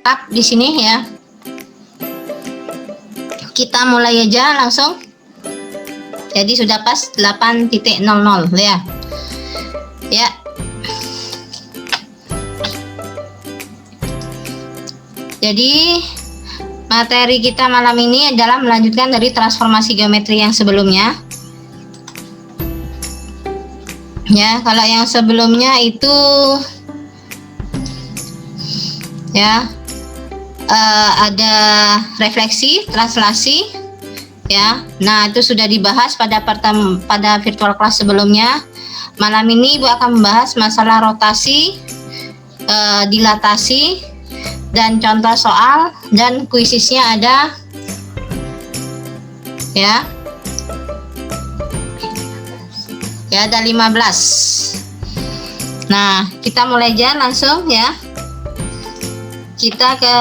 lengkap di sini ya. Kita mulai aja langsung. Jadi sudah pas 8.00 ya. Ya. Jadi materi kita malam ini adalah melanjutkan dari transformasi geometri yang sebelumnya. Ya, kalau yang sebelumnya itu ya ada refleksi, translasi ya. Nah, itu sudah dibahas pada virtual class sebelumnya. Malam ini Ibu akan membahas masalah rotasi, dilatasi, dan contoh soal, dan kuisisnya ada ya. Ya, ada 15. Nah, kita mulai aja langsung ya. Kita ke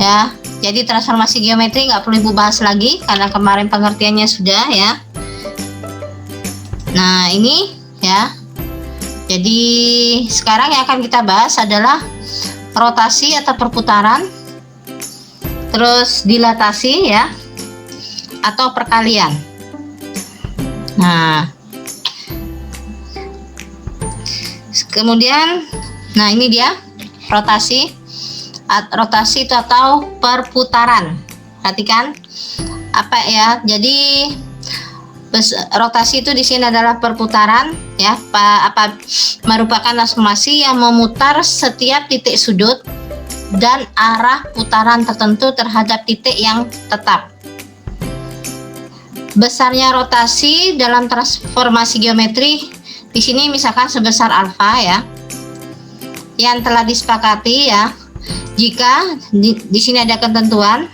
ya. Jadi transformasi geometri nggak perlu Ibu bahas lagi karena kemarin pengertiannya sudah ya. Nah, ini ya. Jadi sekarang yang akan kita bahas adalah rotasi atau perputaran, terus dilatasi ya, atau perkalian. Nah, kemudian, nah ini dia rotasi itu atau perputaran. Perhatikan apa ya? Jadi rotasi itu di sini adalah perputaran ya, merupakan transformasi yang memutar setiap titik sudut dan arah putaran tertentu terhadap titik yang tetap. Besarnya rotasi dalam transformasi geometri di sini misalkan sebesar alfa ya, yang telah disepakati ya. Jika di sini ada ketentuan,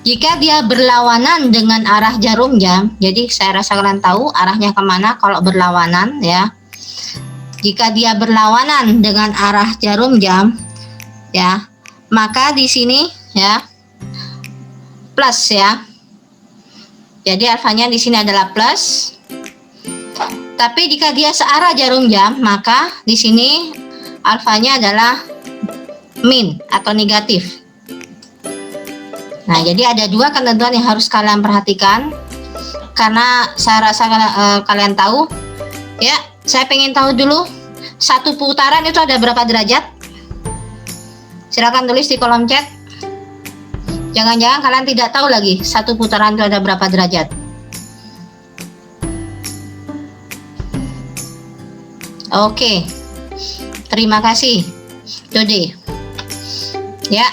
jika dia berlawanan dengan arah jarum jam, jadi saya rasa kalian tahu arahnya kemana kalau berlawanan ya. Jika dia berlawanan dengan arah jarum jam ya, maka di sini ya plus ya. Jadi alfanya di sini adalah plus. Tapi jika dia searah jarum jam, maka di sini alfanya adalah min atau negatif. Nah, jadi ada dua ketentuan yang harus kalian perhatikan. Karena saya rasa kalian tahu. Ya, saya pengen tahu dulu satu putaran itu ada berapa derajat? Silakan tulis di kolom chat. Jangan-jangan kalian tidak tahu lagi satu putaran itu ada berapa derajat. Oke, terima kasih Dode. Ya,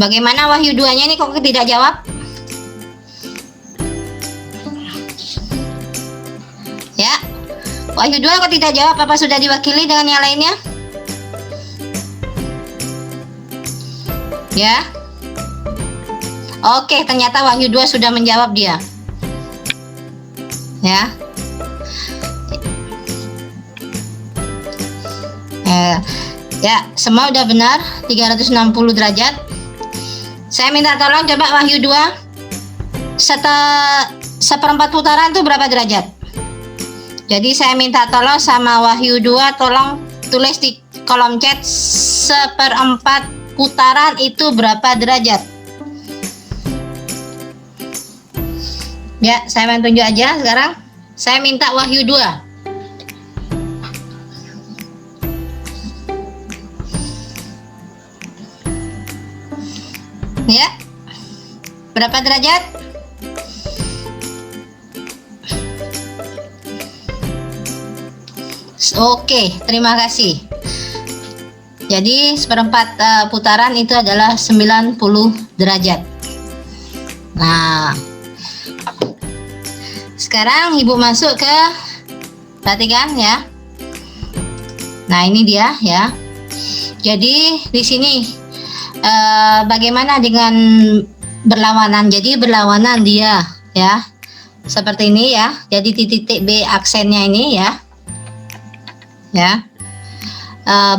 bagaimana Wahyu 2-nya ini kok tidak jawab? Ya, Wahyu 2 kok tidak jawab? Apa sudah diwakili dengan yang lainnya? Ya. Oke, ternyata Wahyu 2 sudah menjawab dia. Ya. Ya, semua udah benar, 360 derajat. Saya minta tolong coba Wahyu 2. Seperempat putaran itu berapa derajat? Jadi saya minta tolong sama Wahyu 2, tolong tulis di kolom chat seperempat putaran itu berapa derajat. Ya, saya mau tunjuk aja sekarang. Saya minta Wahyu 2. Ya. Berapa derajat? Oke, terima kasih. Jadi seperempat putaran itu adalah 90 derajat. Nah, sekarang Ibu masuk ke, perhatikan ya. Nah, ini dia ya. Jadi di sini bagaimana dengan berlawanan? Jadi berlawanan dia ya. Seperti ini ya. Jadi titik B aksennya ini ya. Ya.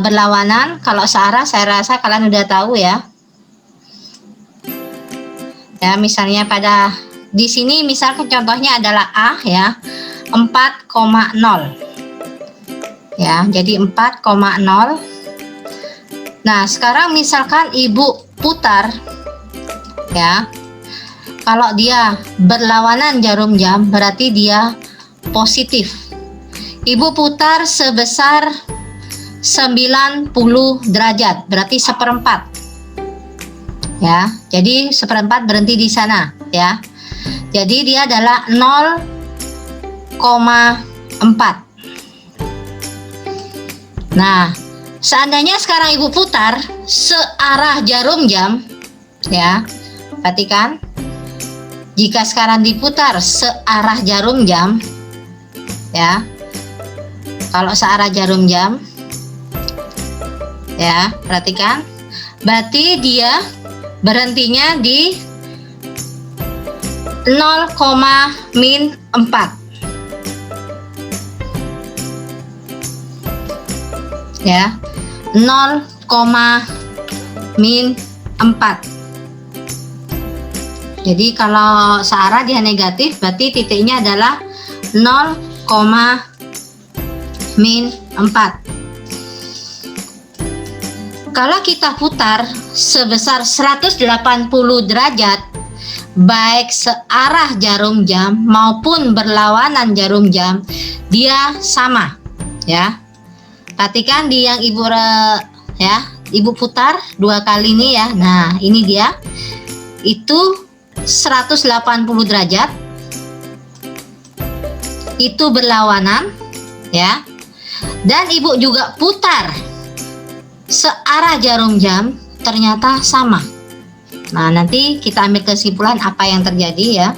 Berlawanan, kalau searah saya rasa kalian udah tahu ya. Ya, misalnya pada di sini misalkan contohnya adalah A ya, 4,0 ya, jadi 4,0 Nah, sekarang misalkan Ibu putar ya. Kalau dia berlawanan jarum jam berarti dia positif. Ibu putar sebesar 90 derajat, berarti seperempat. Ya, jadi seperempat berhenti di sana ya. Jadi dia adalah 0,4. Nah, seandainya sekarang Ibu putar searah jarum jam ya. Perhatikan. Jika sekarang diputar searah jarum jam ya. Kalau searah jarum jam ya, perhatikan. Berarti dia berhentinya di 0,-4 ya, 0,-4. Jadi kalau searah dia negatif, berarti titiknya adalah 0,-4. Kalau kita putar sebesar 180 derajat, baik searah jarum jam maupun berlawanan jarum jam, dia sama ya. Perhatikan di yang Ibu ya, Ibu putar 2 kali ini ya. Nah, ini dia. Itu 180 derajat. Itu berlawanan ya. Dan Ibu juga putar searah jarum jam, ternyata sama. Nah, nanti kita ambil kesimpulan apa yang terjadi ya.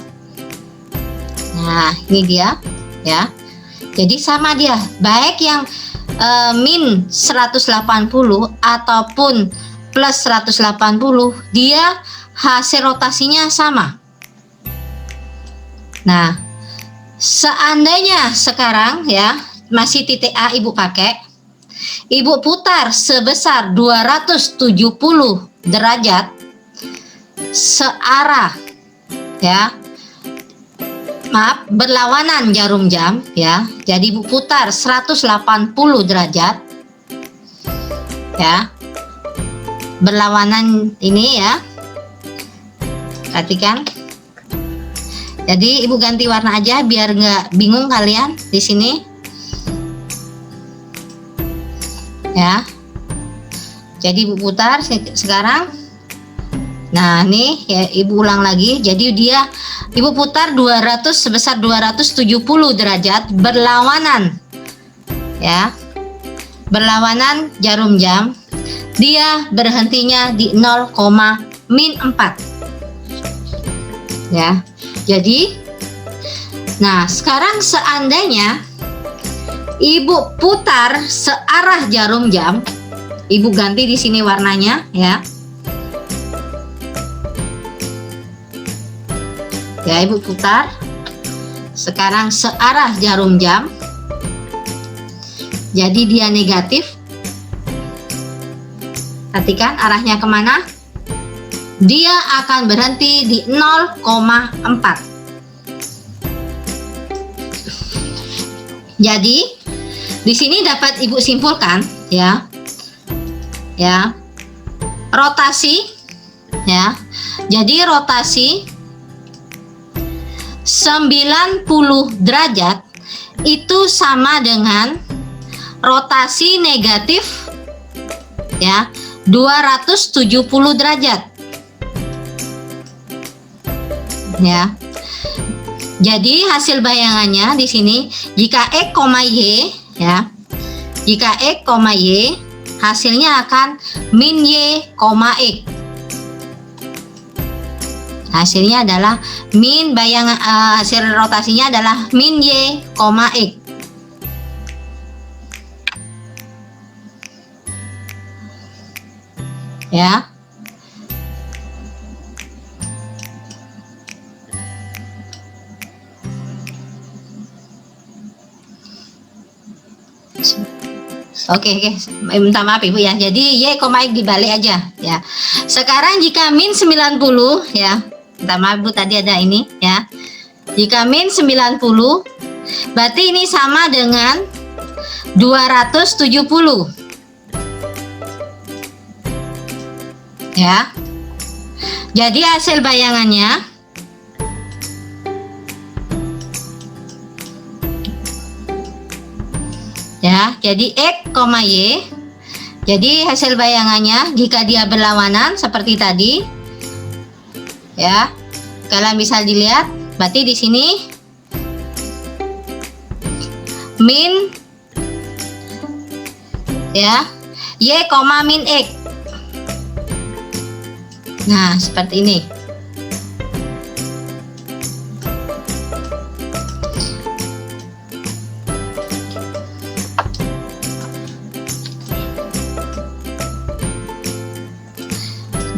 Nah, ini dia ya. Jadi sama dia, baik yang min 180 ataupun plus 180, dia hasil rotasinya sama. Nah, seandainya sekarang ya masih titik A Ibu pakai, Ibu putar sebesar 270 derajat searah ya, maaf, berlawanan jarum jam ya. Jadi Ibu putar 180 derajat ya, berlawanan ini ya. Perhatikan. Jadi Ibu ganti warna aja biar nggak bingung kalian di sini ya. Jadi Ibu putar sekarang. Nah, nih ya, Ibu ulang lagi. Jadi dia Ibu putar sebesar 270 derajat berlawanan ya. Berlawanan jarum jam. Dia berhentinya di 0,-4 ya. Jadi nah, sekarang seandainya Ibu putar searah jarum jam, Ibu ganti di sini warnanya ya. Ya, Ibu putar sekarang searah jarum jam, jadi dia negatif. Perhatikan arahnya kemana, dia akan berhenti di 0,4. Jadi di sini dapat Ibu simpulkan ya, rotasi ya. Jadi rotasi 90 derajat itu sama dengan rotasi negatif ya 270 derajat ya. Jadi hasil bayangannya di sini jika X, Y ya, jika X, Y hasilnya akan min Y, X. Hasilnya adalah min bayangan hasil rotasinya adalah min Y, X. Ya. Oke, minta maaf Ibu ya. Jadi Y, X dibalik aja ya. Sekarang jika min 90 ya. Minta maaf Bu, tadi ada ini ya. Jika min 90 berarti ini sama dengan 270 ya. Jadi hasil bayangannya ya, jadi X, Y. Jadi hasil bayangannya jika dia berlawanan seperti tadi ya. Kalian bisa dilihat, berarti di sini min ya, Y, min X. Nah, seperti ini.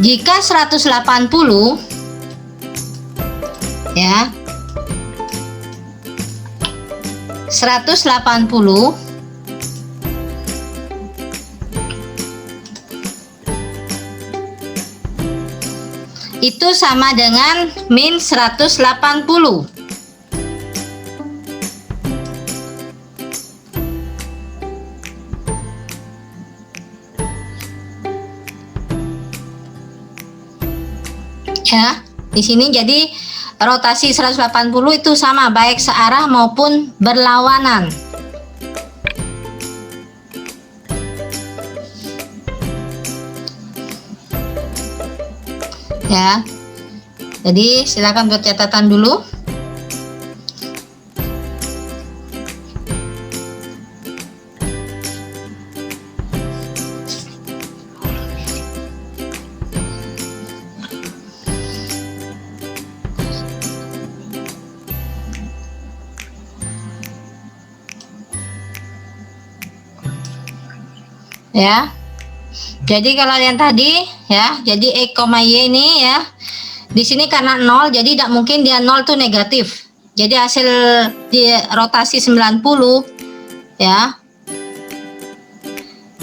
Jika 180 ya, 180 itu sama dengan min 180. Ya, di sini jadi rotasi 180 itu sama baik searah maupun berlawanan. Ya. Jadi silakan buat catatan dulu. Ya, jadi kalau yang tadi ya, jadi X, Y ini ya, di sini karena 0 jadi tidak mungkin dia 0 tuh negatif. Jadi hasil di rotasi 90 ya,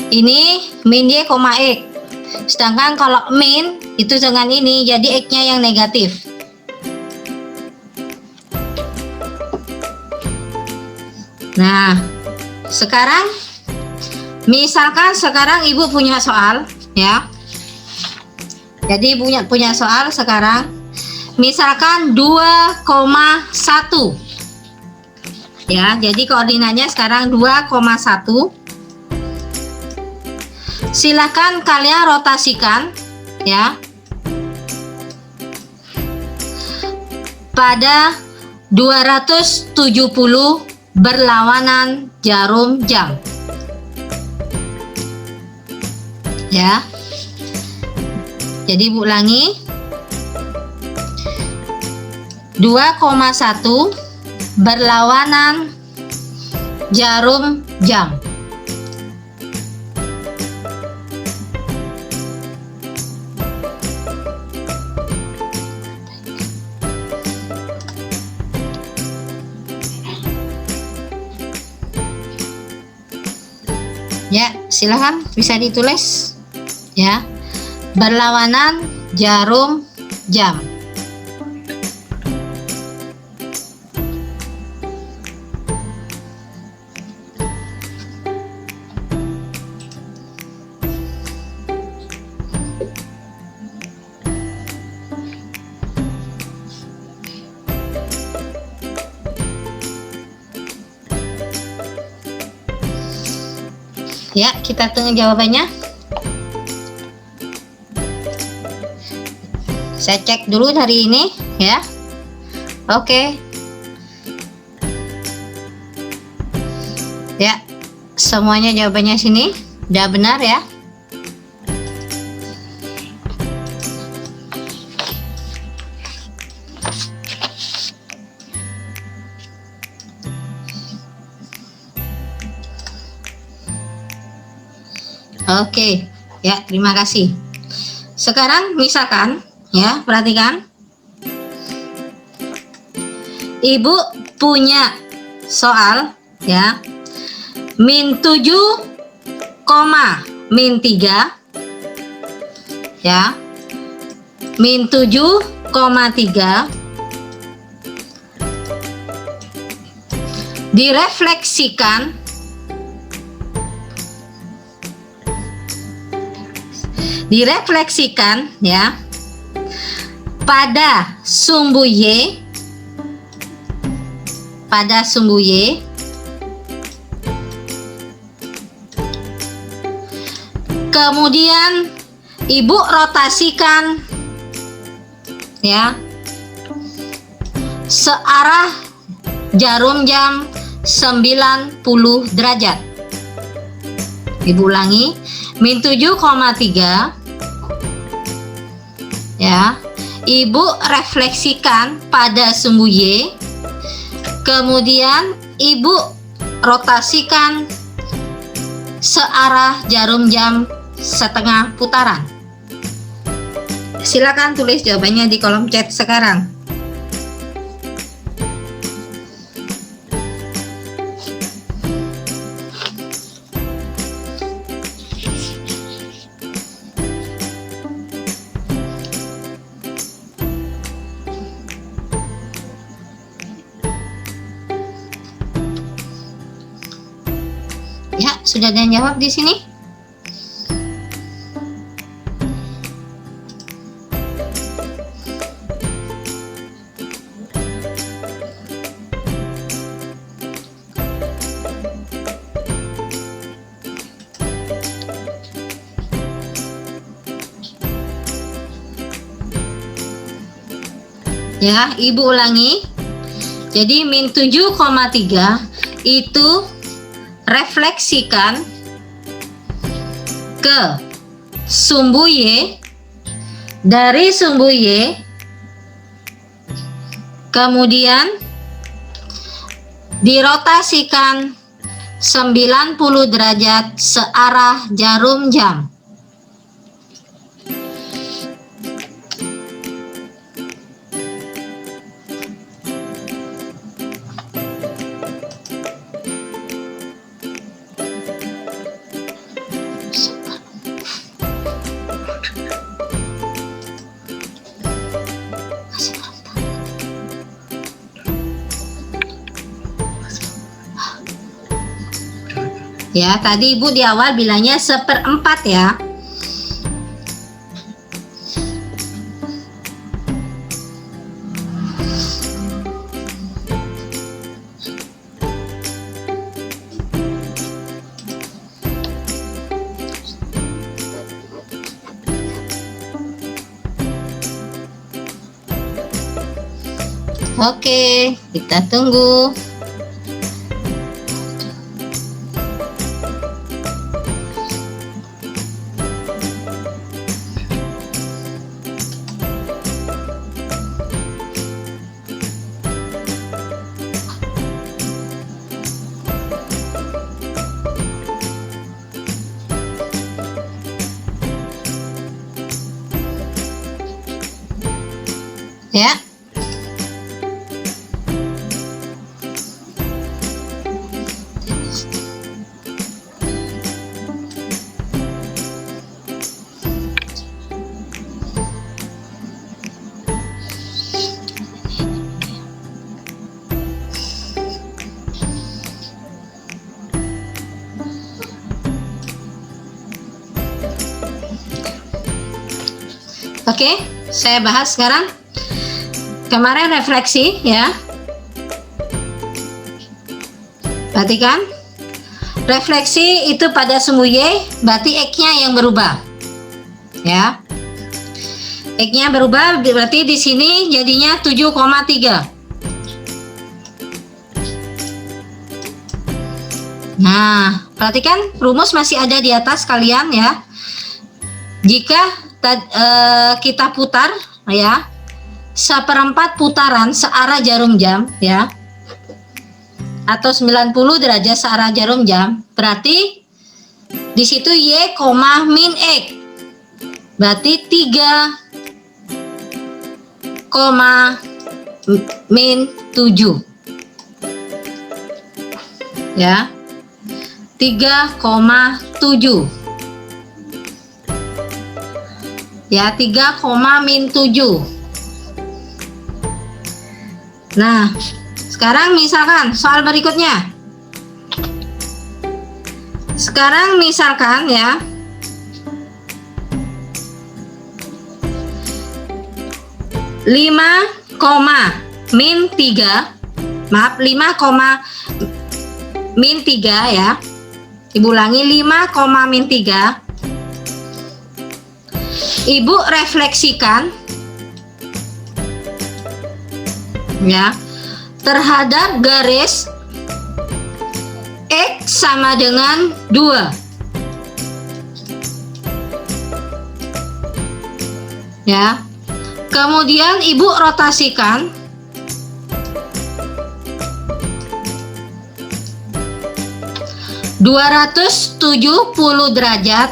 ini min Y, X. Sedangkan kalau min itu dengan ini jadi X nya yang negatif. Nah, sekarang misalkan sekarang ibu punya soal ya. Jadi punya soal sekarang. Misalkan 2,1. Ya, jadi koordinatnya sekarang 2,1. Silakan kalian rotasikan ya. Pada 270 berlawanan jarum jam. Ya, jadi ulangi 2,1 berlawanan jarum jam. Ya, silahkan bisa ditulis ya, berlawanan jarum jam. Ya, kita tunggu jawabannya. Saya cek dulu hari ini ya. Oke. Ya, semuanya jawabannya sini udah benar ya. Oke, ya terima kasih. Sekarang misalkan ya, perhatikan. Ibu punya soal ya. Min 7, min 3 ya. Min 7,3 direfleksikan direfleksikan ya pada sumbu Y, kemudian ibu rotasikan ya searah jarum jam 90 derajat. Ibu ulangi, min 7,3 ya. Ibu refleksikan pada sumbu Y, kemudian ibu rotasikan searah jarum jam setengah putaran. Silakan tulis jawabannya di kolom chat sekarang. Ya, sudah ada yang jawab di sini? Ya, ibu ulangi. Jadi min 7,3 itu refleksikan ke sumbu Y, dari sumbu Y kemudian dirotasikan 90 derajat searah jarum jam. Ya, tadi ibu di awal bilangnya 1/4 ya. Oke, kita tunggu. Ya. Oke, saya bahas sekarang. Kemarin refleksi ya. Perhatikan. Refleksi itu pada sumbu Y, berarti X-nya yang berubah. Ya. X-nya berubah berarti di sini jadinya 7,3. Nah, perhatikan rumus masih ada di atas kalian ya. Jika kita putar ya 1/4 putaran searah jarum jam ya, atau 90 derajat searah jarum jam, berarti di situ Y, min X, berarti 3, min 7 ya, 3,7 ya, 3, min 7. Nah, sekarang misalkan soal berikutnya. Sekarang misalkan ya, 5, min 3. Maaf, 5, min 3 ya. Ibu ulangi, 5, min 3. Ibu refleksikan ya terhadap garis X sama dengan 2 ya. Kemudian ibu rotasikan (270 derajat)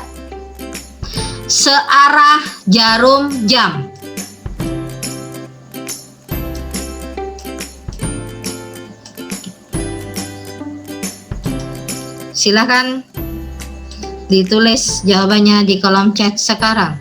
searah jarum jam. Silakan ditulis jawabannya di kolom chat sekarang.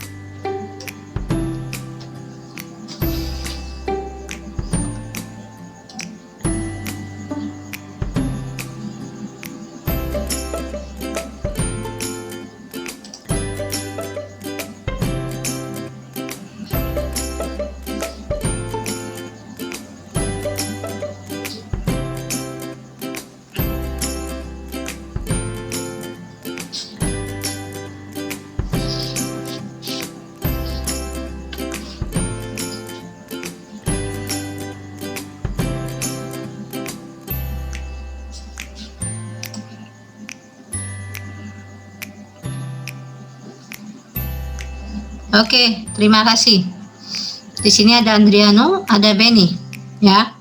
Oke, terima kasih. Di sini ada Andriano, ada Benny, ya.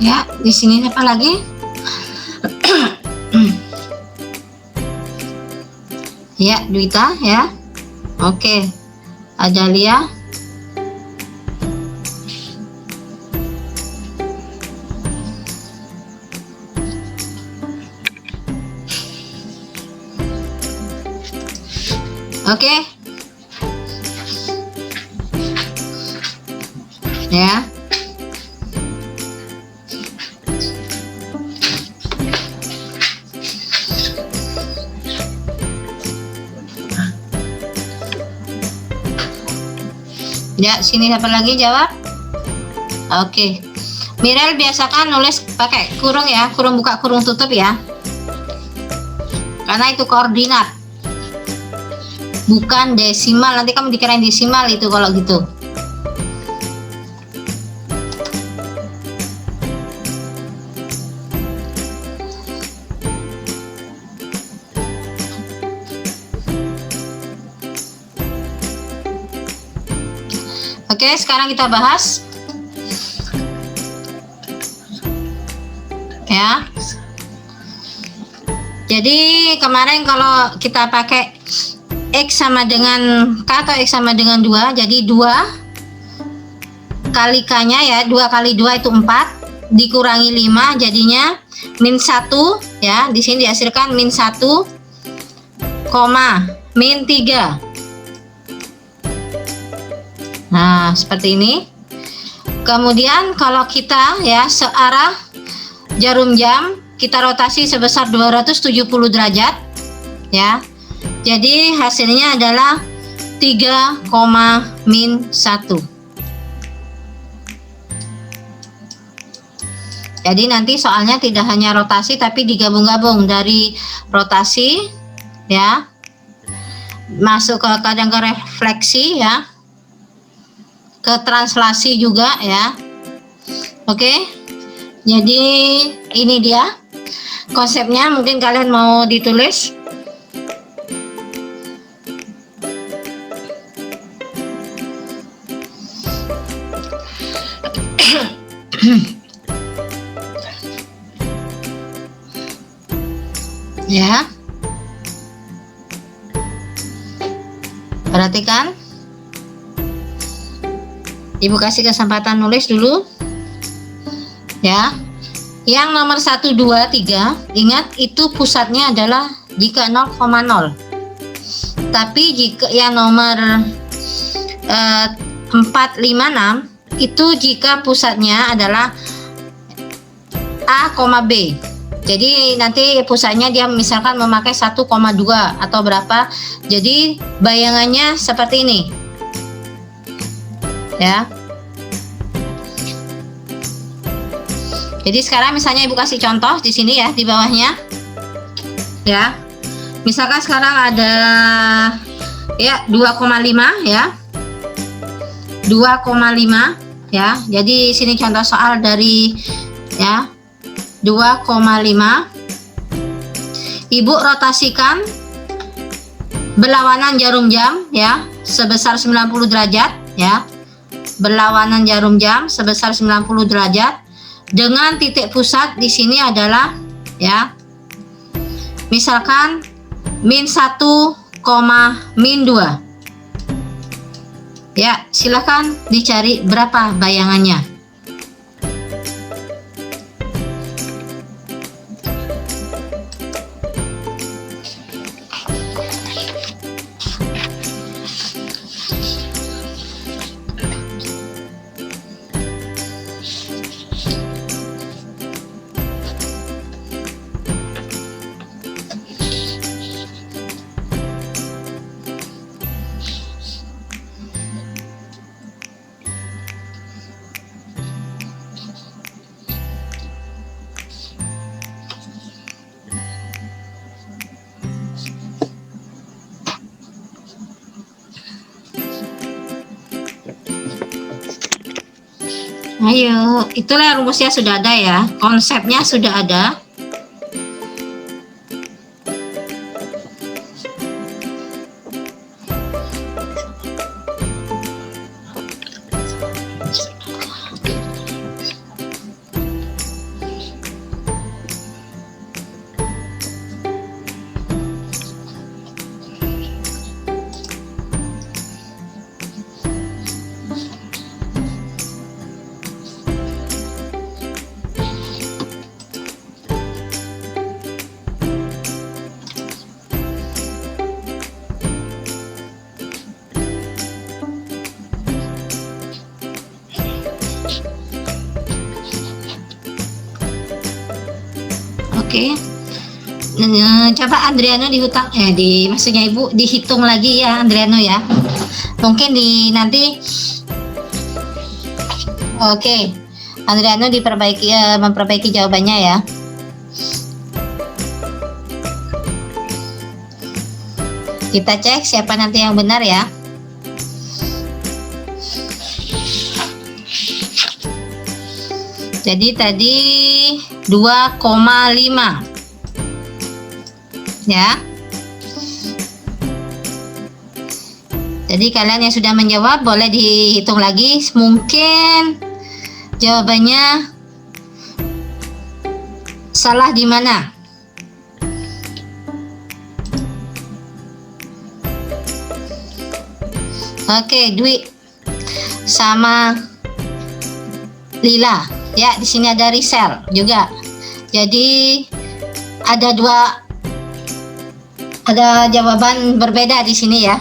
Ya, di sini apa lagi? Ya, Duita, ya. Oke, ada Lia. Oke. Ya. Ya, sini siapa lagi jawab? Oke. Mirel biasakan nulis pakai kurung ya, kurung buka kurung tutup ya. Karena itu koordinat. Bukan desimal, nanti kamu dikirain desimal itu kalau gitu. Oke, sekarang kita bahas ya. Jadi kemarin kalau kita pakai X sama dengan K atau X sama dengan 2, jadi 2 kali K-nya ya, 2 kali 2 itu 4, dikurangi 5 jadinya min 1 ya. Di sini dihasilkan min 1, min 3. Nah, seperti ini. Kemudian kalau kita ya searah jarum jam, kita rotasi sebesar 270 derajat ya. Jadi hasilnya adalah 3, min 1. Jadi nanti soalnya tidak hanya rotasi tapi digabung-gabung dari rotasi ya, masuk ke kadang ke refleksi ya, ke translasi juga ya. Oke, jadi ini dia konsepnya, mungkin kalian mau ditulis. Ya, perhatikan. Ibu kasih kesempatan nulis dulu ya. Yang nomor 1, 2, 3, ingat itu pusatnya adalah jika 0,0. Tapi jika yang nomor 456 itu jika pusatnya adalah A, B. Jadi nanti pusatnya dia misalkan memakai 1,2 atau berapa. Jadi bayangannya seperti ini. Ya. Jadi sekarang misalnya Ibu kasih contoh di sini ya, di bawahnya. Ya. Misalkan sekarang ada ya 2,5 ya. 2,5 ya. Jadi sini contoh soal dari ya 2,5. Ibu rotasikan berlawanan jarum jam ya sebesar 90 derajat ya. Berlawanan jarum jam sebesar 90 derajat dengan titik pusat di sini adalah ya misalkan -1, -2. Ya, silakan dicari berapa bayangannya. Ayo, itulah rumusnya sudah ada ya, konsepnya sudah ada. Oke. Coba Andriano maksudnya Ibu dihitung lagi ya Andriano ya. Mungkin di nanti. Oke. Andriano diperbaiki memperbaiki jawabannya ya. Kita cek siapa nanti yang benar ya. Jadi tadi 2,5 ya. Jadi kalian yang sudah menjawab boleh dihitung lagi, mungkin jawabannya salah di mana. Oke, Dwi sama Lila ya, di sini ada Risel juga. Jadi ada jawaban berbeda di sini ya.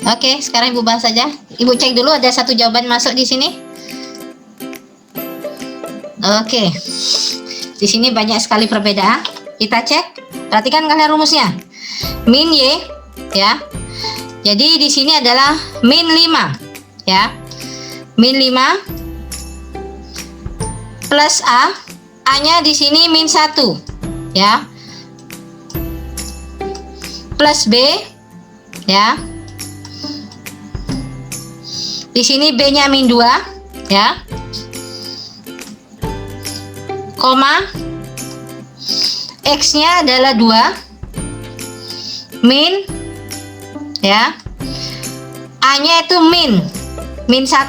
Oke, sekarang Ibu bahas saja. Ibu cek dulu ada satu jawaban masuk di sini. Oke. Di sini banyak sekali perbedaan. Kita cek. Perhatikan kalian rumusnya. Min Y ya. Jadi di sini adalah min 5 ya. Min 5 plus A. A-nya di sini min 1 ya. Plus B ya. Di sini B-nya min 2 ya. Koma X-nya adalah 2 min ya. A-nya itu min 1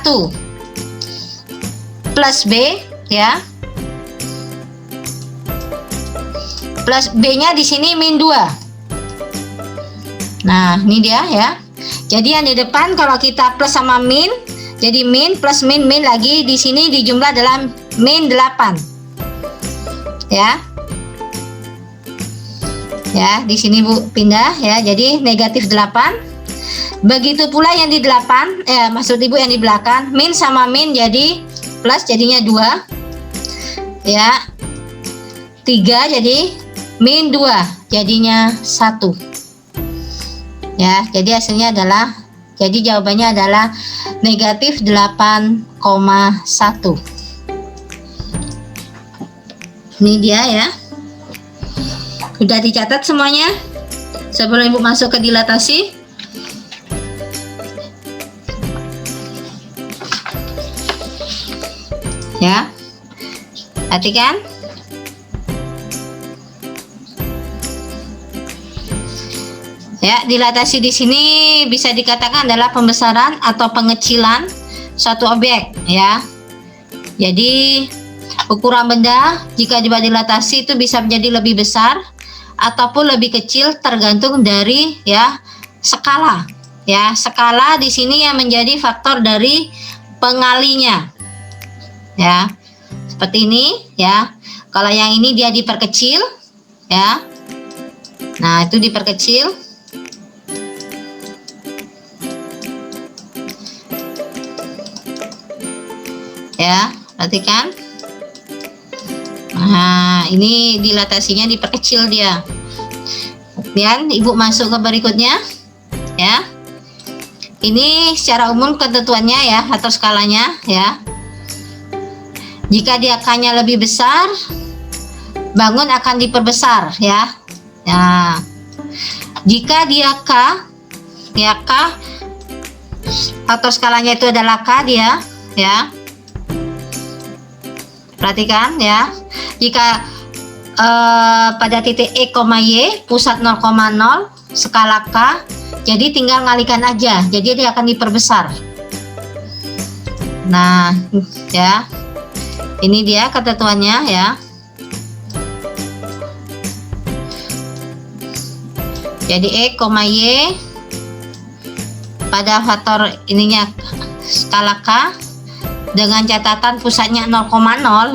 plus B ya. Plus B-nya di sini min 2. Nah, ini dia ya. Jadi yang di depan kalau kita plus sama min, jadi min plus min lagi, di sini dijumlah dalam min 8. Ya. Ya, di sini Bu pindah ya. Jadi negatif 8. Begitu pula yang di 8, maksud Ibu yang di belakang, min sama min jadi plus, jadinya 2. Ya. 3 jadi min 2, jadinya 1. Ya, jadi hasilnya adalah, jadi jawabannya adalah negatif 8,1. Ini dia ya. Sudah dicatat semuanya sebelum Ibu masuk ke dilatasi. Ya. Perhatikan. Ya, dilatasi di sini bisa dikatakan adalah pembesaran atau pengecilan suatu objek ya. Jadi ukuran benda jika dilatasi itu bisa menjadi lebih besar ataupun lebih kecil tergantung dari ya skala. Ya, skala di sini yang menjadi faktor dari pengalinya. Ya. Seperti ini ya. Kalau yang ini dia diperkecil ya. Nah, itu diperkecil. Ya, perhatikan. Nah, ini dilatasinya diperkecil dia. Kemudian Ibu masuk ke berikutnya ya. Ini secara umum ketentuannya ya atau skalanya ya. Jika dia K-nya lebih besar, bangun akan diperbesar ya. Nah, jika dia K ya, K atau skalanya itu adalah K dia ya. Perhatikan ya, jika pada titik E, Y pusat 0,0 skala K, jadi tinggal ngalikan aja, jadi dia akan diperbesar. Nah ya, ini dia ketentuannya ya. Jadi E, Y pada faktor ininya skala K dengan catatan pusatnya 0,0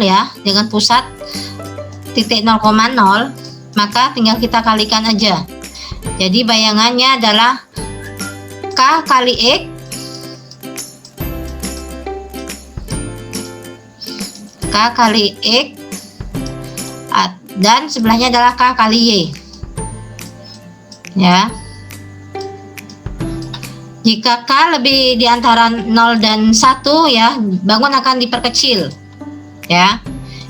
ya, dengan pusat titik 0,0, maka tinggal kita kalikan aja. Jadi bayangannya adalah K kali X K kali X dan sebelahnya adalah K kali Y ya. Jika K lebih di antara 0 dan 1 ya, bangun akan diperkecil ya.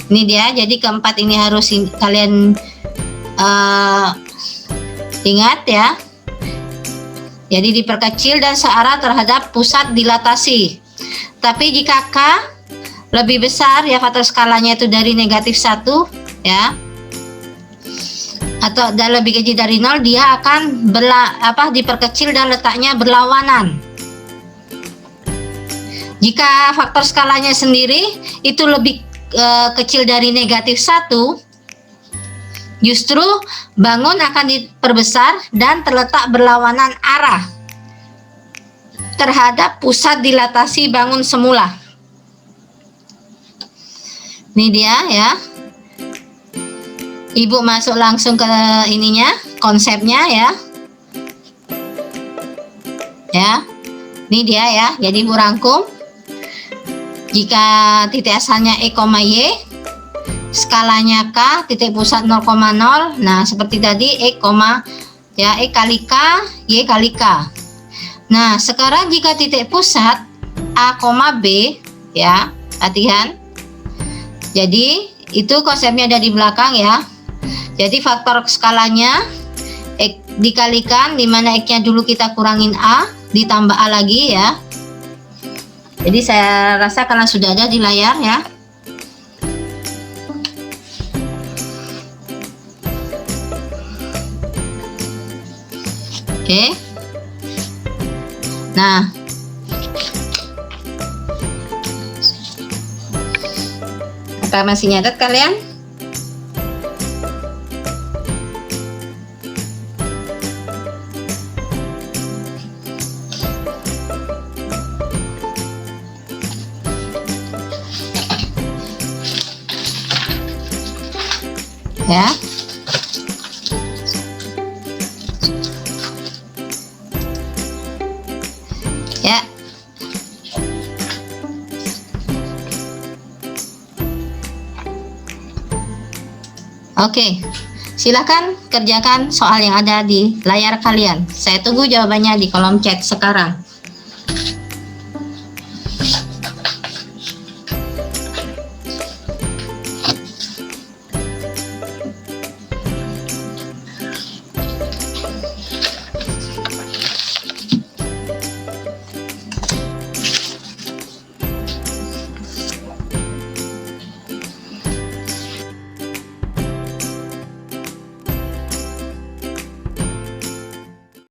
Ini dia, jadi keempat ini harus kalian ingat ya. Jadi diperkecil dan searah terhadap pusat dilatasi. Tapi jika K lebih besar ya, faktor skalanya itu dari negatif 1 ya, atau lebih kecil dari 0, dia akan diperkecil dan letaknya berlawanan. Jika faktor skalanya sendiri itu lebih kecil dari negatif 1, justru bangun akan diperbesar dan terletak berlawanan arah terhadap pusat dilatasi bangun semula. Ini dia ya. Ibu masuk langsung ke ininya, konsepnya ya. Ya. Ini dia ya. Jadi Ibu rangkum. Jika titik asalnya E, Y, skalanya K, titik pusat 0,0. Nah, seperti tadi E, ya E kali K, Y kali K. Nah, sekarang jika titik pusat A, B ya, latihan. Jadi itu konsepnya ada di belakang ya. Jadi faktor skalanya X dikalikan, dimana X-nya dulu kita kurangin A, ditambah A lagi ya. Jadi saya rasa kalian sudah ada di layar ya. Oke. Nah, Apa masih nyatet kalian? Ya. Ya. Oke. Silakan kerjakan soal yang ada di layar kalian. Saya tunggu jawabannya di kolom chat sekarang.